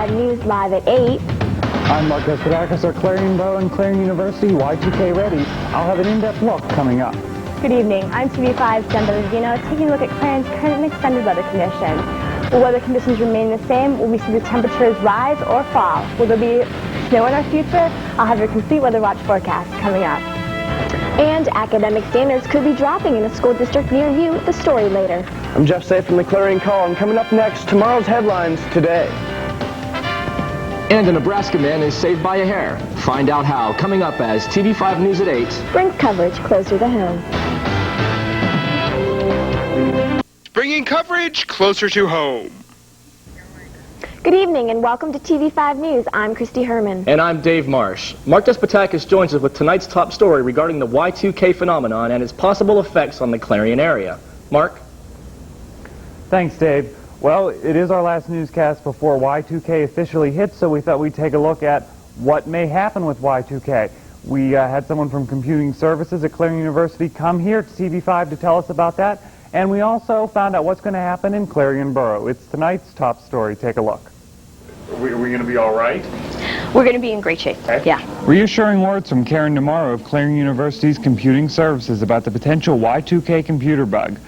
TV5 News live at 8. I'm Mark Despotakis at Clarion Borough and Clarion University, Y2K Ready. I'll have an in-depth look coming up. Good evening. I'm TV5's Jen Bellagino, taking a look at Clarion's current and extended weather conditions. Will weather conditions remain the same? Will we see the temperatures rise or fall? Will there be snow in our future? I'll have your complete weather watch forecast coming up. And academic standards could be dropping in a school district near you. The story later. I'm Jeff Say from the Clarion Call, and coming up next, tomorrow's headlines today. And a Nebraska man is saved by a hair. Find out how, coming up as TV5 News at 8. Brings coverage closer to home. Bringing coverage closer to home. Good evening and welcome to TV5 News. I'm Christy Herman. And I'm Dave Marsh. Mark Despotakis joins us with tonight's top story regarding the Y2K phenomenon and its possible effects on the Clarion area. Mark? Thanks, Dave. Well, it is our last newscast before Y2K officially hits, so we thought we'd take a look at what may happen with Y2K. We had someone from Computing Services at Clarion University come here to TV5 to tell us about that, and we also found out what's going to happen in Clarion Borough. It's tonight's top story. Take a look. Are we going to be all right? We're going to be in great shape, okay. Yeah. Reassuring words from Karen Demaro of Clarion University's Computing Services about the potential Y2K computer bug.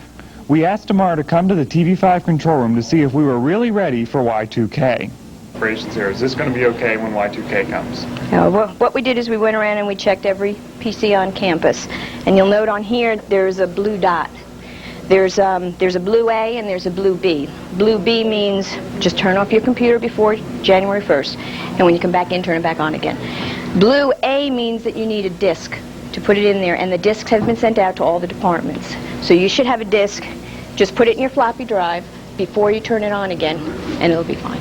We asked Demaro to come to the TV5 control room to see if we were really ready for Y2K. Here. Is this going to be okay when Y2K comes? What we did is we went around and we checked every PC on campus. And you'll note on here there's a blue dot. There's a blue A and there's a blue B. Blue B means just turn off your computer before January 1st. And when you come back in, turn it back on again. Blue A means that you need a disk to put it in there. And the disks have been sent out to all the departments. So you should have a disk. Just put it in your floppy drive before you turn it on again, and it'll be fine.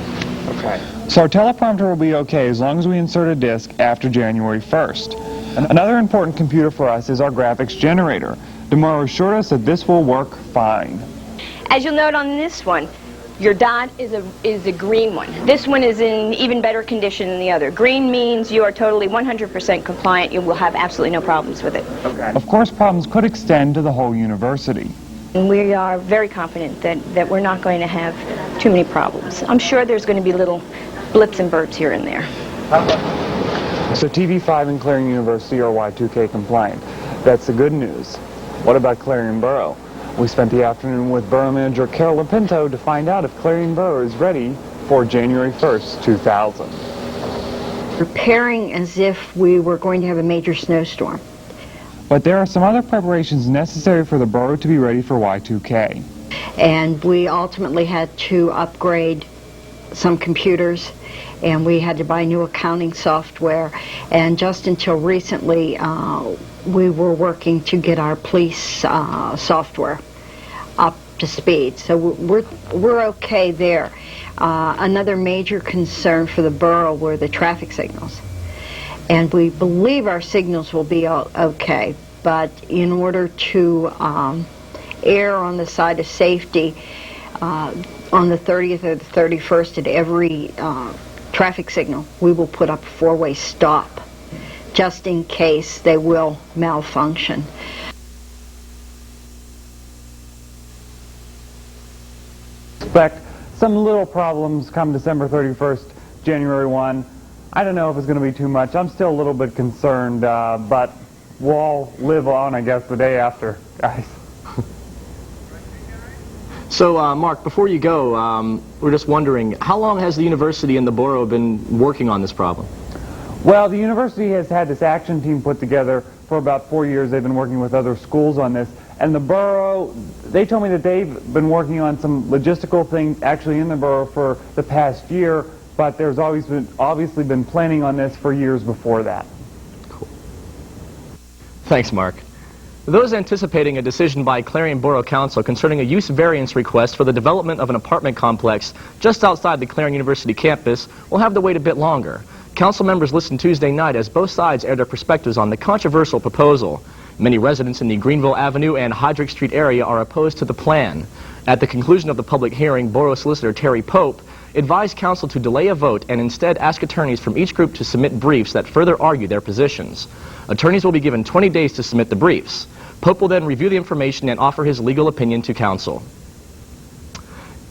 Okay. So our teleprompter will be okay as long as we insert a disk after January 1st. Another important computer for us is our graphics generator. Demaro assured us that this will work fine. As you'll note on this one, your dot is a green one. This one is in even better condition than the other. Green means you are totally 100% compliant. You will have absolutely no problems with it. Okay. Of course, problems could extend to the whole university. And we are very confident that we're not going to have too many problems. I'm sure there's going to be little blips and burps here and there. So TV5 and Clarion University are Y2K compliant. That's the good news. What about Clarion Borough? We spent the afternoon with Borough Manager Carol Lapinto to find out if Clarion Borough is ready for January 1st, 2000. Preparing as if we were going to have a major snowstorm. But there are some other preparations necessary for the borough to be ready for Y2K. And we ultimately had to upgrade some computers, and we had to buy new accounting software. And just until recently, we were working to get our police software up to speed. So we're okay there. Another major concern for the borough were the traffic signals. And we believe our signals will be okay, but in order to err on the side of safety, on the 30th or the 31st at every traffic signal, we will put up a four-way stop, just in case they will malfunction. Expect some little problems come December 31st, January 1. I don't know if it's going to be too much. I'm still a little bit concerned, but we'll all live on, I guess, the day after, guys. So, Mark, before you go, we're just wondering, how long has the university and the borough been working on this problem? Well, the university has had this action team put together for about 4 years. They've been working with other schools on this. And the borough, they told me that they've been working on some logistical things actually in the borough for the past year, but there's always been, obviously been planning on this for years before that. Cool. Thanks, Mark. Those anticipating a decision by Clarion Borough Council concerning a use variance request for the development of an apartment complex just outside the Clarion University campus will have to wait a bit longer. Council members listened Tuesday night as both sides aired their perspectives on the controversial proposal. Many residents in the Greenville Avenue and Hydrick Street area are opposed to the plan. At the conclusion of the public hearing, Borough Solicitor Terry Pope advised council to delay a vote and instead ask attorneys from each group to submit briefs that further argue their positions. Attorneys will be given 20 days to submit the briefs. Pope will then review the information and offer his legal opinion to council.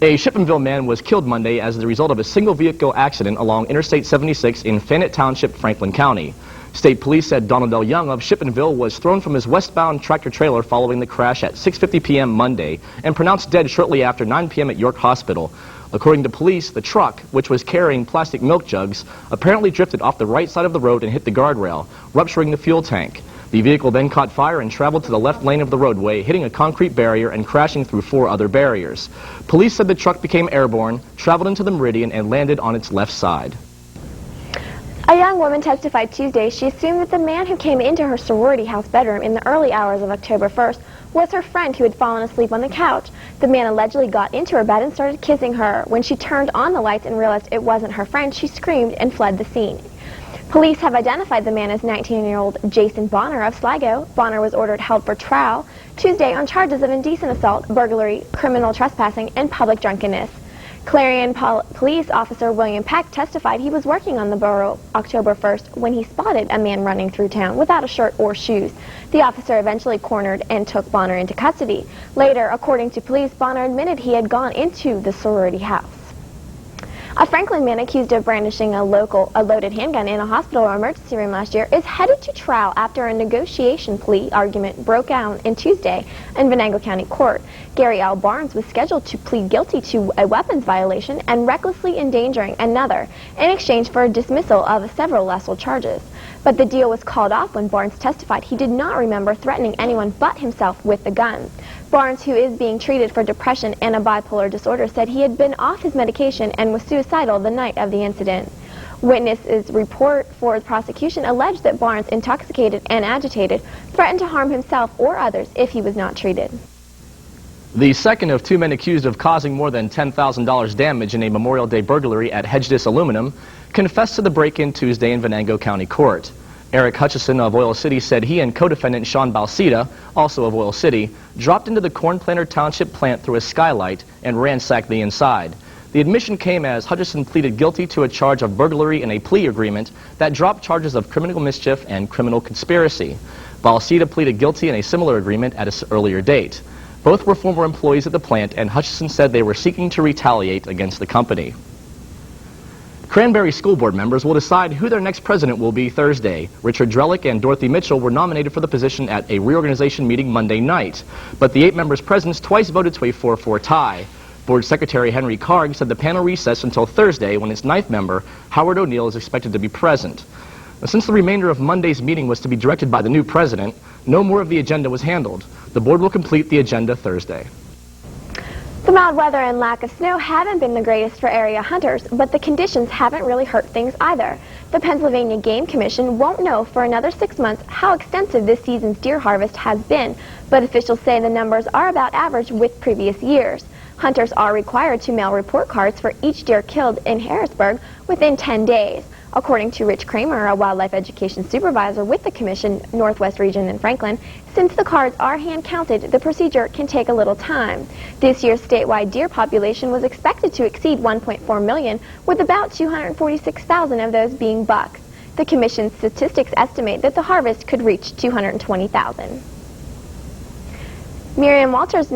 A Shippenville man was killed Monday as the result of a single vehicle accident along Interstate 76 in Fannett Township, Franklin County. State police said Donald L. Young of Shippenville was thrown from his westbound tractor-trailer following the crash at 6:50 p.m. Monday and pronounced dead shortly after 9 p.m. at York Hospital. According to police, the truck, which was carrying plastic milk jugs, apparently drifted off the right side of the road and hit the guardrail, rupturing the fuel tank. The vehicle then caught fire and traveled to the left lane of the roadway, hitting a concrete barrier and crashing through 4 other barriers. Police said the truck became airborne, traveled into the Meridian, and landed on its left side. A young woman testified Tuesday she assumed that the man who came into her sorority house bedroom in the early hours of October 1st was her friend who had fallen asleep on the couch. The man allegedly got into her bed and started kissing her. When she turned on the lights and realized it wasn't her friend, she screamed and fled the scene. Police have identified the man as 19-year-old Jason Bonner of Sligo. Bonner was ordered held for trial Tuesday on charges of indecent assault, burglary, criminal trespassing, and public drunkenness. Clarion police officer William Peck testified he was working on the borough October 1st when he spotted a man running through town without a shirt or shoes. The officer eventually cornered and took Bonner into custody. Later, according to police, Bonner admitted he had gone into the sorority house. A Franklin man accused of brandishing a loaded handgun in a hospital or emergency room last year is headed to trial after a negotiation plea argument broke out in Tuesday in Venango County Court. Gary L. Barnes was scheduled to plead guilty to a weapons violation and recklessly endangering another in exchange for a dismissal of several lesser charges. But the deal was called off when Barnes testified he did not remember threatening anyone but himself with the gun. Barnes, who is being treated for depression and a bipolar disorder, said he had been off his medication and was suicidal the night of the incident. Witnesses' report for the prosecution alleged that Barnes, intoxicated and agitated, threatened to harm himself or others if he was not treated. The second of 2 men accused of causing more than $10,000 damage in a Memorial Day burglary at Hedges Aluminum confessed to the break-in Tuesday in Venango County Court. Eric Hutchison of Oil City said he and co-defendant Sean Balsita, also of Oil City, dropped into the Corn Planter Township plant through a skylight and ransacked the inside. The admission came as Hutchison pleaded guilty to a charge of burglary in a plea agreement that dropped charges of criminal mischief and criminal conspiracy. Balsita pleaded guilty in a similar agreement at an earlier date. Both were former employees at the plant, and Hutchison said they were seeking to retaliate against the company. Cranberry School Board members will decide who their next president will be Thursday. Richard Drellick and Dorothy Mitchell were nominated for the position at a reorganization meeting Monday night, but the 8 members' presidents twice voted to a 4-4 tie. Board Secretary Henry Carg said the panel recessed until Thursday when its 9th member, Howard O'Neill, is expected to be present. Since the remainder of Monday's meeting was to be directed by the new president, no more of the agenda was handled. The board will complete the agenda Thursday. The mild weather and lack of snow haven't been the greatest for area hunters, but the conditions haven't really hurt things either. The Pennsylvania Game Commission won't know for another 6 months how extensive this season's deer harvest has been, but officials say the numbers are about average with previous years. Hunters are required to mail report cards for each deer killed in Harrisburg within 10 days. According to Rich Kramer, a wildlife education supervisor with the Commission Northwest Region in Franklin, since the cards are hand-counted, the procedure can take a little time. This year's statewide deer population was expected to exceed 1.4 million, with about 246,000 of those being bucks. The Commission's statistics estimate that the harvest could reach 220,000. Miriam Walters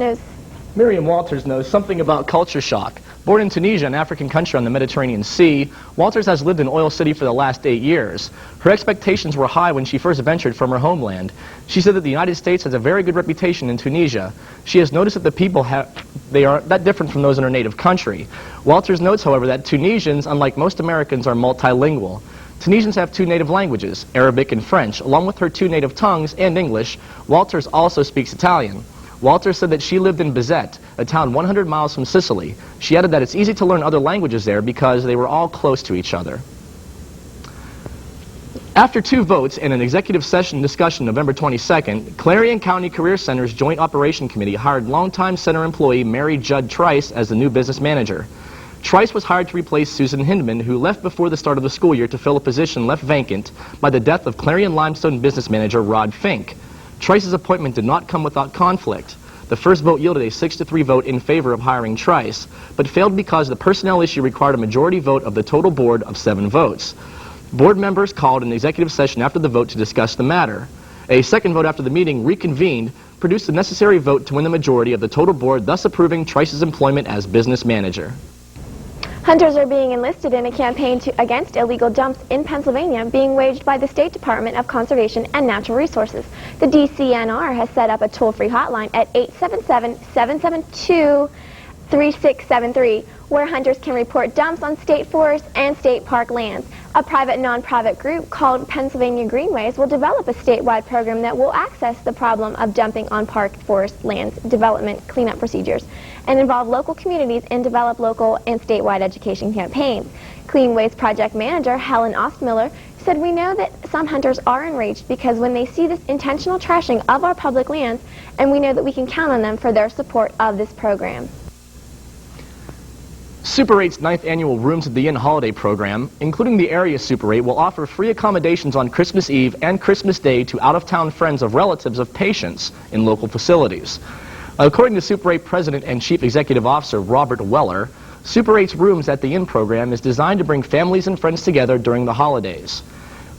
knows something about culture shock. Born in Tunisia, an African country on the Mediterranean Sea, Walters has lived in Oil City for the last 8 years. Her expectations were high when she first ventured from her homeland. She said that the United States has a very good reputation in Tunisia. She has noticed that the people they are that different from those in her native country. Walters notes, however, that Tunisians, unlike most Americans, are multilingual. Tunisians have 2 native languages, Arabic and French. Along with her 2 native tongues and English, Walters also speaks Italian. Walters said that she lived in Bizet, a town 100 miles from Sicily. She added that it's easy to learn other languages there because they were all close to each other. After 2 votes and an executive session discussion November 22nd, Clarion County Career Center's Joint Operation Committee hired longtime center employee Mary Judd Trice as the new business manager. Trice was hired to replace Susan Hindman, who left before the start of the school year to fill a position left vacant by the death of Clarion Limestone business manager Rod Fink. Trice's appointment did not come without conflict. The first vote yielded a 6-3 vote in favor of hiring Trice, but failed because the personnel issue required a majority vote of the total board of 7 votes. Board members called an executive session after the vote to discuss the matter. A second vote after the meeting reconvened, produced the necessary vote to win the majority of the total board, thus approving Trice's employment as business manager. Hunters are being enlisted in a campaign against illegal dumps in Pennsylvania being waged by the State Department of Conservation and Natural Resources. The DCNR has set up a toll-free hotline at 877-772-3673 where hunters can report dumps on state forest and state park lands. A private non-profit group called Pennsylvania Greenways will develop a statewide program that will access the problem of dumping on park forest lands, development cleanup procedures, and involve local communities and develop local and statewide education campaigns. Clean Waste Project Manager Helen Ostmiller said, "We know that some hunters are enraged because when they see this intentional trashing of our public lands, and we know that we can count on them for their support of this program." Super 8's 9th annual Rooms at the Inn holiday program, including the area Super 8, will offer free accommodations on Christmas Eve and Christmas Day to out-of-town friends of relatives of patients in local facilities. According to Super 8 President and Chief Executive Officer Robert Weller, Super 8's Rooms at the Inn program is designed to bring families and friends together during the holidays.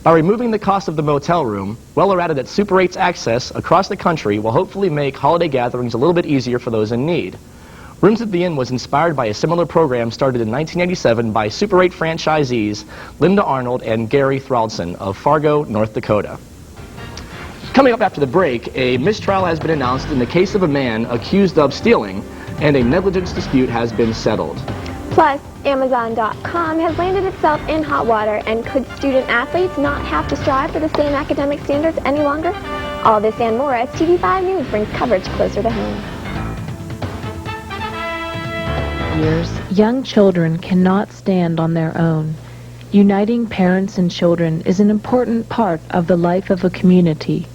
By removing the cost of the motel room, Weller added that Super 8's access across the country will hopefully make holiday gatherings a little bit easier for those in need. Rooms at the Inn was inspired by a similar program started in 1987 by Super 8 franchisees Linda Arnold and Gary Thraldson of Fargo, North Dakota. Coming up after the break, a mistrial has been announced in the case of a man accused of stealing, and a negligence dispute has been settled. Plus, Amazon.com has landed itself in hot water, and could student-athletes not have to strive for the same academic standards any longer? All this and more as TV5 News brings coverage closer to home. Young children cannot stand on their own. Uniting parents and children is an important part of the life of a community.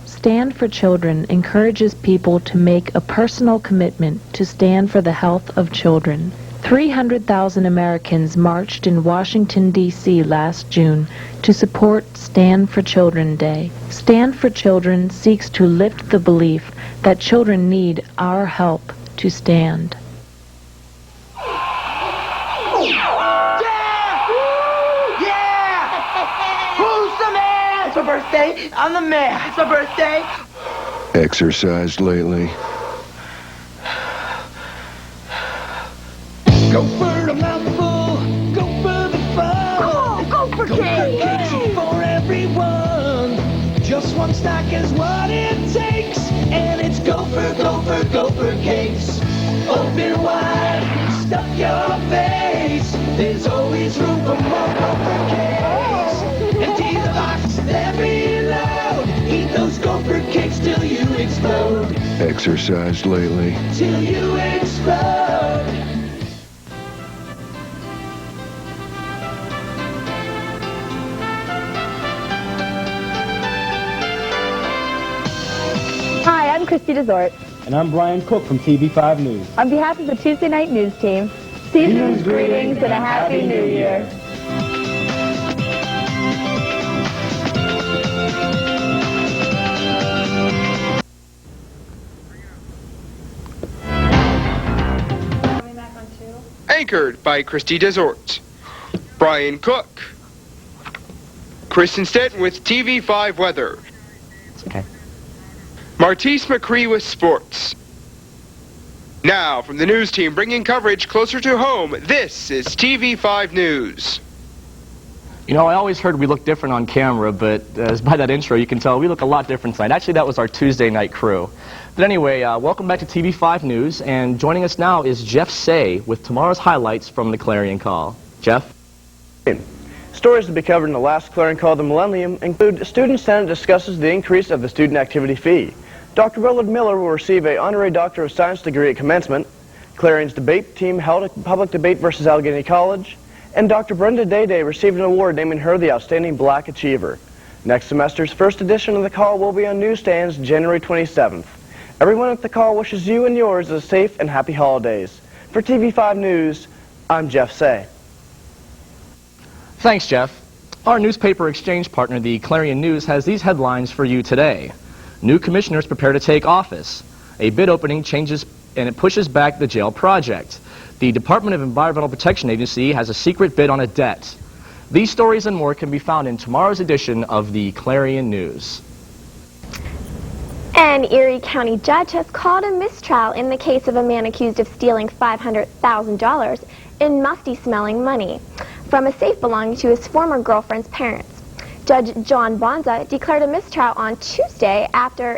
Stand for Children encourages people to make a personal commitment to stand for the health of children. 300,000 Americans marched in Washington, D.C. last June to support Stand for Children Day. Stand for Children seeks to lift the belief that children need our help to stand. It's my birthday. I'm the man. It's my birthday. Exercised lately? Go for a mouthful. Go for the fun. Come on, go for cake. Cakes for everyone. Just one stack is what it takes. And it's gopher cakes. Open wide. Stuff your face. There's always room for more gopher cakes. Empty the box. Then reload. Eat those gopher cakes till you explode. Exercised lately? Till you explode. Hi, I'm Christy Desort. And I'm Brian Cook from TV5 News. On behalf of the Tuesday Night News team, season's greetings and a Happy New Year. Anchored by Christy Desort. Brian Cook. Kristen Stetton with TV5 Weather. Okay. Martise McCree with sports. Now, from the news team bringing coverage closer to home, this is TV5 News. You know, I always heard we look different on camera, but by that intro you can tell we look a lot different tonight. Actually, that was our Tuesday night crew. But anyway, welcome back to TV5 News, and joining us now is Jeff Say with tomorrow's highlights from the Clarion Call. Jeff? Stories to be covered in the last Clarion Call of the Millennium include Student Senate discusses the increase of the student activity fee. Dr. Willard Miller will receive an honorary Doctor of Science degree at commencement. Clarion's debate team held a public debate versus Allegheny College. And Dr. Brenda Day received an award naming her the Outstanding Black Achiever. Next semester's first edition of the Call will be on newsstands January 27th. Everyone at the Call wishes you and yours a safe and happy holidays. For TV5 News, I'm Jeff Say. Thanks, Jeff. Our newspaper exchange partner, the Clarion News, has these headlines for you today. New commissioners prepare to take office. A bid opening changes and it pushes back the jail project. The Department of Environmental Protection Agency has a secret bid on a debt. These stories and more can be found in tomorrow's edition of the Clarion News. An Erie County judge has called a mistrial in the case of a man accused of stealing $500,000 in musty-smelling money from a safe belonging to his former girlfriend's parents. Judge John Bonza declared a mistrial on Tuesday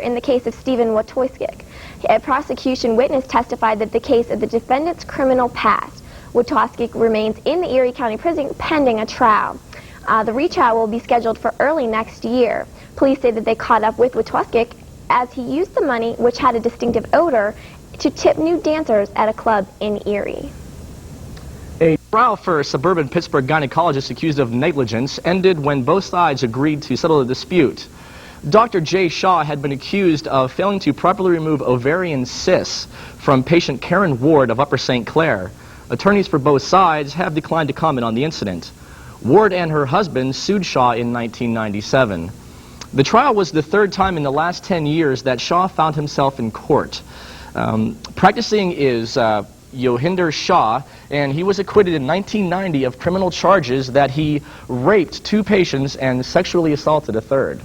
in the case of Stephen Wojtowicz. A prosecution witness testified that the case of the defendant's criminal past. Wojtowicz remains in the Erie County Prison pending a trial. The retrial will be scheduled for early next year. Police say that they caught up with Wojtowicz as he used the money, which had a distinctive odor, to tip new dancers at a club in Erie. A trial for a suburban Pittsburgh gynecologist accused of negligence ended when both sides agreed to settle the dispute. Dr. Jay Shaw had been accused of failing to properly remove ovarian cysts from patient Karen Ward of Upper St. Clair. Attorneys for both sides have declined to comment on the incident. Ward and her husband sued Shaw in 1997. The trial was the third time in the last 10 years that Shaw found himself in court. Practicing is Yohinder Shaw, and he was acquitted in 1990 of criminal charges that he raped 2 patients and sexually assaulted a third.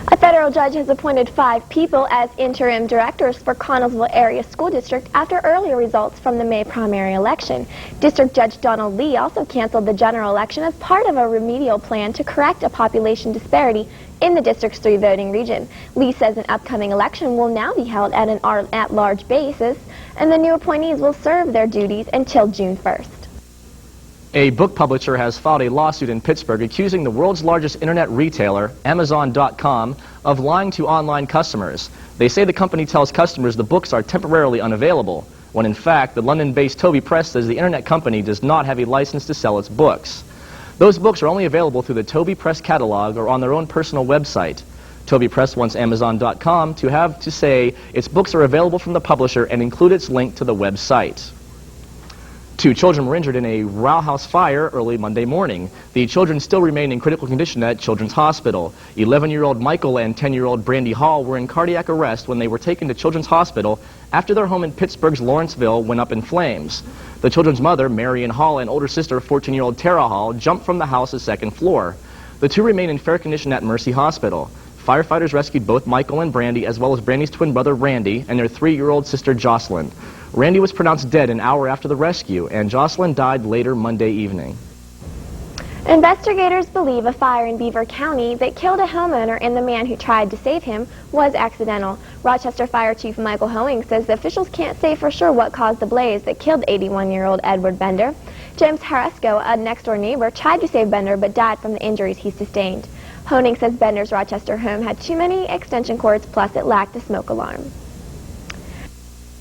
A federal judge has appointed 5 people as interim directors for Connellsville Area School District after earlier results from the May primary election. District Judge Donald Lee also canceled the general election as part of a remedial plan to correct a population disparity in the district's 3 voting region. Lee says an upcoming election will now be held at an at-large basis, and the new appointees will serve their duties until June 1st. A book publisher has filed a lawsuit in Pittsburgh accusing the world's largest internet retailer, Amazon.com, of lying to online customers. They say the company tells customers the books are temporarily unavailable, when in fact the London-based Toby Press says the internet company does not have a license to sell its books. Those books are only available through the Toby Press catalog or on their own personal website. Toby Press wants Amazon.com to have to say its books are available from the publisher and include its link to the website. 2 children were injured in a row house fire early Monday morning. The children still remain in critical condition at Children's Hospital. 11-year-old Michael and 10-year-old Brandy Hall were in cardiac arrest when they were taken to Children's Hospital after their home in Pittsburgh's Lawrenceville went up in flames. The children's mother, Marion Hall, and older sister, 14-year-old Tara Hall, jumped from the house's 2nd floor. The 2 remain in fair condition at Mercy Hospital. Firefighters rescued both Michael and Brandy, as well as Brandy's twin brother, Randy, and their 3-year-old sister, Jocelyn. Randy was pronounced dead an hour after the rescue, and Jocelyn died later Monday evening. Investigators believe a fire in Beaver County that killed a homeowner and the man who tried to save him was accidental. Rochester Fire Chief Michael Hoeing says the officials can't say for sure what caused the blaze that killed 81-year-old Edward Bender. James Haresco, a next-door neighbor, tried to save Bender but died from the injuries he sustained. Hoeing says Bender's Rochester home had too many extension cords, plus it lacked a smoke alarm.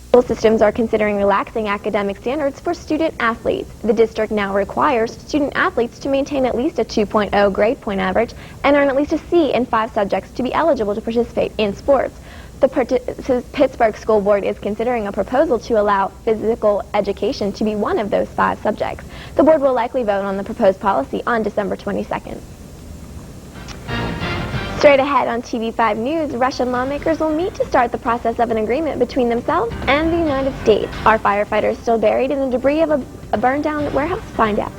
School systems are considering relaxing academic standards for student athletes. The district now requires student athletes to maintain at least a 2.0 grade point average and earn at least a C in 5 subjects to be eligible to participate in sports. The Pittsburgh School Board is considering a proposal to allow physical education to be one of those 5 subjects. The board will likely vote on the proposed policy on December 22nd. Straight ahead on TV5 News, Russian lawmakers will meet to start the process of an agreement between themselves and the United States. Are firefighters still buried in the debris of a burned-down warehouse? Find out.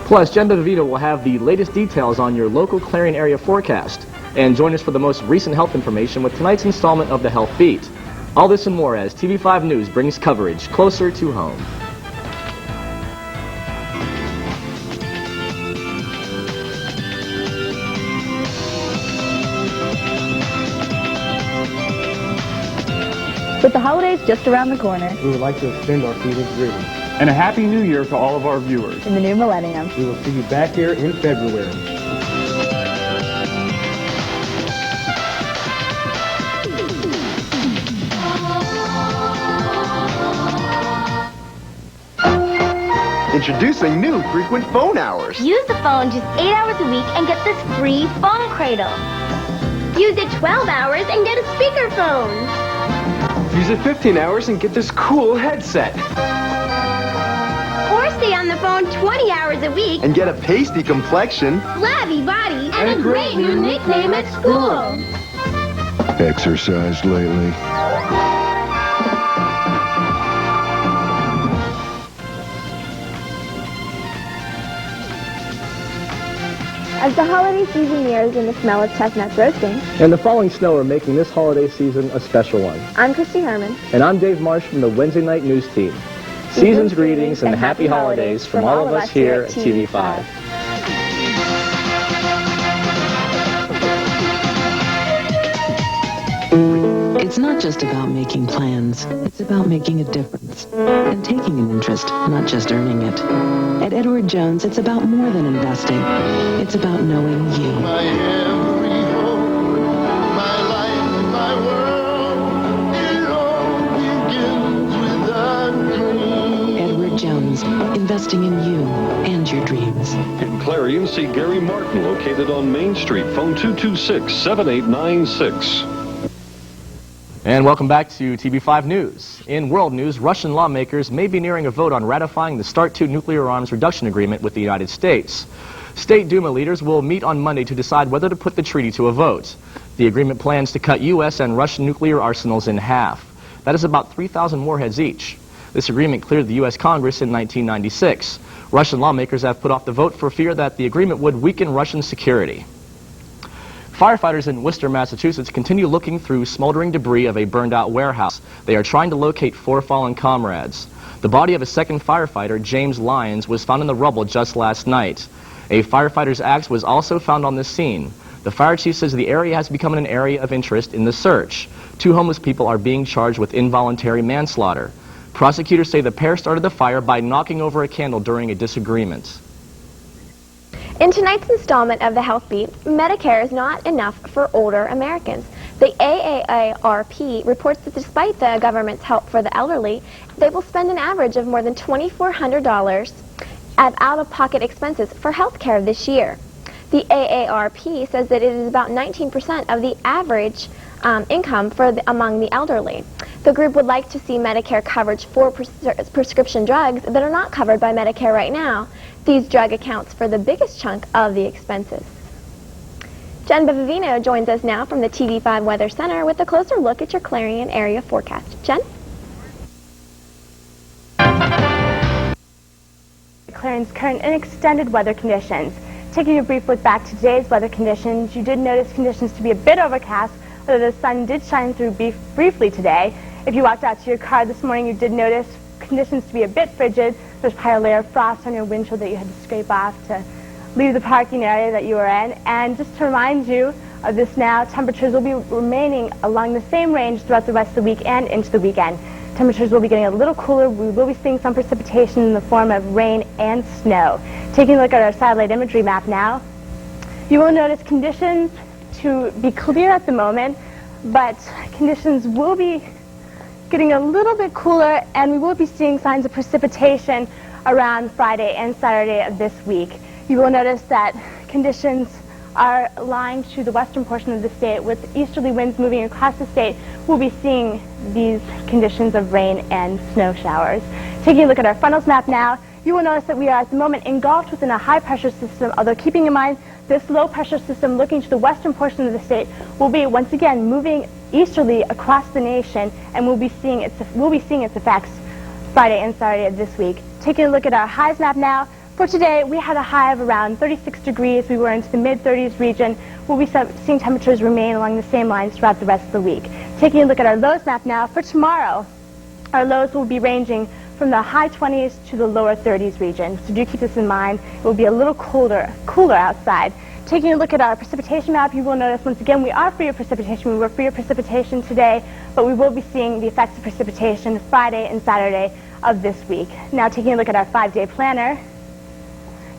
Plus, Jen DeVito will have the latest details on your local Clarion area forecast. And join us for the most recent health information with tonight's installment of the Health Beat. All this and more as TV5 News brings coverage closer to home. With the holidays just around the corner, We would like to extend our season's greetings. And a Happy New Year to all of our viewers. in the new millennium. We will see you back here in February. Introducing new frequent phone hours. Use the phone just 8 hours a week and get this free phone cradle. Use it 12 hours and get a speakerphone. Use it 15 hours and get this cool headset. Or stay on the phone 20 hours a week And get a pasty complexion. flabby body, and a great new nickname at school. Exercised lately? As the holiday season nears and the smell of chestnuts roasting, and the falling snow are making this holiday season a special one. I'm Christy Herman. And I'm Dave Marsh from the Wednesday Night News Team. Season's greetings and happy holidays from all of us here at TV5. It's not just about making plans. It's about making a difference and taking an interest, not just earning it. At Edward Jones, it's about more than investing. It's about knowing you. My every hope, my life, my world, it all begins with a dream. Edward Jones, investing in you and your dreams. In Clarion, see Gary Martin, located on Main Street. Phone 226-7896. And welcome back to TV5 News. In world news, Russian lawmakers may be nearing a vote on ratifying the START II nuclear arms reduction agreement with the United States. State Duma leaders will meet on Monday to decide whether to put the treaty to a vote. The agreement plans to cut U.S. and Russian nuclear arsenals in half. That is about 3,000 warheads each. This agreement cleared the U.S. Congress in 1996. Russian lawmakers have put off the vote for fear that the agreement would weaken Russian security. Firefighters in Worcester, Massachusetts continue looking through smoldering debris of a burned-out warehouse. They are trying to locate 4 fallen comrades. The body of a second firefighter, James Lyons, was found in the rubble just last night. A firefighter's axe was also found on the scene. The fire chief says the area has become an area of interest in the search. 2 homeless people are being charged with involuntary manslaughter. Prosecutors say the pair started the fire by knocking over a candle during a disagreement. In tonight's installment of the Health Beat, Medicare is not enough for older Americans. The AARP reports that despite the government's help for the elderly, they will spend an average of more than $2,400 of out-of-pocket expenses for health care this year. The AARP says that it is about 19% of the average income among the elderly. The group would like to see Medicare coverage for prescription drugs that are not covered by Medicare right now. These drug accounts for the biggest chunk of the expenses. Jen Bevavino joins us now from the TV5 Weather Center with a closer look at your Clarion area forecast. Jen? Clarion's current and extended weather conditions. Taking a brief look back to today's weather conditions, you did notice conditions to be a bit overcast, although the sun did shine through briefly today. If you walked out to your car this morning, you did notice conditions to be a bit frigid. There's probably a layer of frost on your windshield that you had to scrape off to leave the parking area that you were in. And just to remind you of this now, temperatures will be remaining along the same range throughout the rest of the week and into the weekend. Temperatures will be getting a little cooler. We will be seeing some precipitation in the form of rain and snow. Taking a look at our satellite imagery map now, you will notice conditions to be clear at the moment, but conditions will be getting a little bit cooler, and we will be seeing signs of precipitation around Friday and Saturday of this week. You will notice that conditions are lying to the western portion of the state with easterly winds moving across the state. We'll be seeing these conditions of rain and snow showers. Taking a look at our frontals map now, you will notice that we are at the moment engulfed within a high pressure system, although keeping in mind this low pressure system looking to the western portion of the state will be once again moving easterly across the nation, and we'll be seeing its effects Friday and Saturday of this week. Taking a look at our highs map now, for today we had a high of around 36 degrees. We were into the mid-30s region. We'll be seeing temperatures remain along the same lines throughout the rest of the week. Taking a look at our lows map now, for tomorrow our lows will be ranging from the high 20s to the lower 30s region. So do keep this in mind. It will be a little cooler outside. Taking a look at our precipitation map, you will notice once again we are free of precipitation. We were free of precipitation today, but we will be seeing the effects of precipitation Friday and Saturday of this week. Now taking a look at our 5-day planner,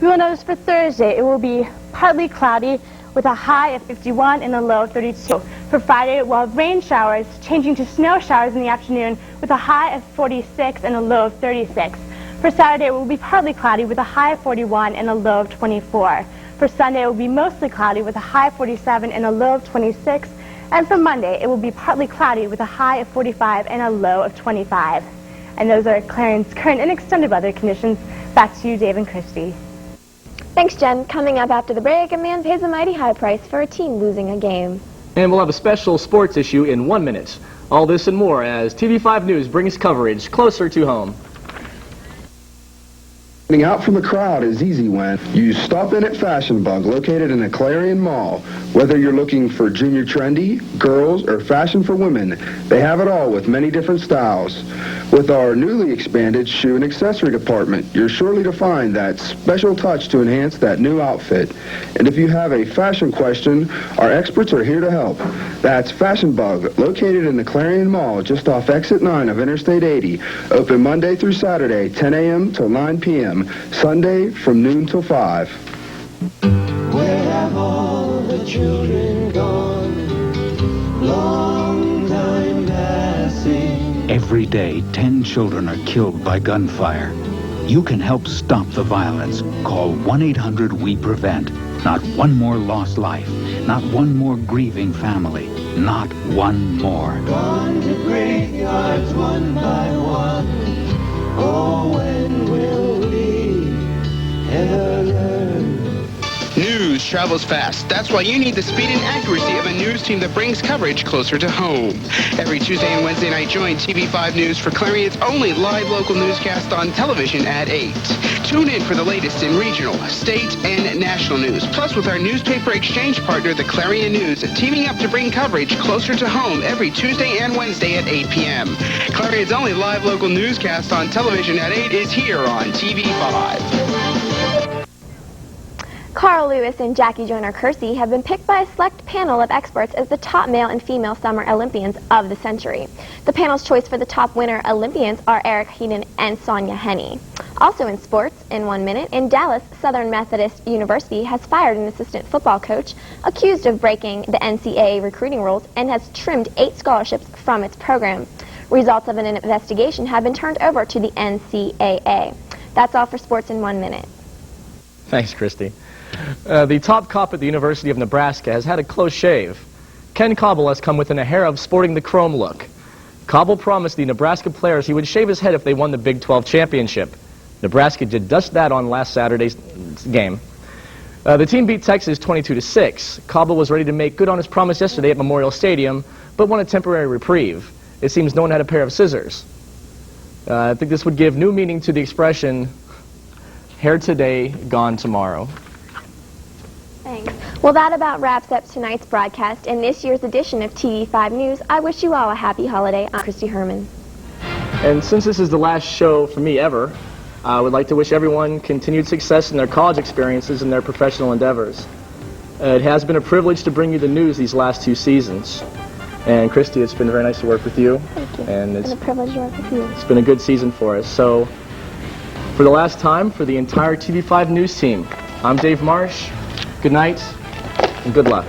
you will notice for Thursday it will be partly cloudy with a high of 51 and a low of 32. For Friday, we'll have rain showers changing to snow showers in the afternoon with a high of 46 and a low of 36. For Saturday, it will be partly cloudy with a high of 41 and a low of 24. For Sunday, it will be mostly cloudy with a high of 47 and a low of 26. And for Monday, it will be partly cloudy with a high of 45 and a low of 25. And those are Clarion's current and extended weather conditions. Back to you, Dave and Christy. Thanks, Jen. Coming up after the break, a man pays a mighty high price for a team losing a game. And we'll have a special sports issue in 1 minute. All this and more as TV5 News brings coverage closer to home. Getting out from the crowd is easy when you stop in at Fashion Bug, located in the Clarion Mall. Whether you're looking for junior trendy, girls, or fashion for women, they have it all with many different styles. With our newly expanded shoe and accessory department, you're surely to find that special touch to enhance that new outfit. And if you have a fashion question, our experts are here to help. That's Fashion Bug, located in the Clarion Mall, just off Exit 9 of Interstate 80. Open Monday through Saturday, 10 a.m. till 9 p.m. Sunday from noon till 5. Where have all the children gone? Long time passing. Every day, 10 children are killed by gunfire. You can help stop the violence. Call 1-800-WE-PREVENT. Not one more lost life. Not one more grieving family. Not one more. Gone to graveyards one by one. Oh, when will we ever learn? News travels fast. That's why you need the speed and accuracy of a news team that brings coverage closer to home. Every Tuesday and Wednesday night, join TV5 News for Clarion's only live local newscast on television at 8. Tune in for the latest in regional, state, and national news. Plus, with our newspaper exchange partner, the Clarion News, teaming up to bring coverage closer to home every Tuesday and Wednesday at 8 p.m. Clarion's only live local newscast on television at 8 is here on TV5. Carl Lewis and Jackie Joyner-Kersee have been picked by a select panel of experts as the top male and female summer Olympians of the century. The panel's choice for the top winter Olympians are Eric Heiden and Sonia Henne. Also in sports, in 1 minute, in Dallas, Southern Methodist University has fired an assistant football coach accused of breaking the NCAA recruiting rules and has trimmed 8 scholarships from its program. Results of an investigation have been turned over to the NCAA. That's all for sports in 1 minute. Thanks, Christy. The top cop at the University of Nebraska has had a close shave. Ken Cobble has come within a hair of sporting the chrome look. Cobble promised the Nebraska players he would shave his head if they won the Big 12 championship. Nebraska did just that on last Saturday's game. The team beat Texas 22-6. Cobble was ready to make good on his promise yesterday at Memorial Stadium, but won a temporary reprieve. It seems no one had a pair of scissors. I think this would give new meaning to the expression, hair today, gone tomorrow. Thanks. Well, that about wraps up tonight's broadcast and this year's edition of TV5 News. I wish you all a happy holiday. I'm Christy Herman. And since this is the last show for me ever, I would like to wish everyone continued success in their college experiences and their professional endeavors. It has been a privilege to bring you the news these last 2 seasons. And Christy, it's been very nice to work with you. Thank you. And it's been a privilege to work with you. It's been a good season for us. So, for the last time, for the entire TV5 News team, I'm Dave Marsh. Good night, and good luck.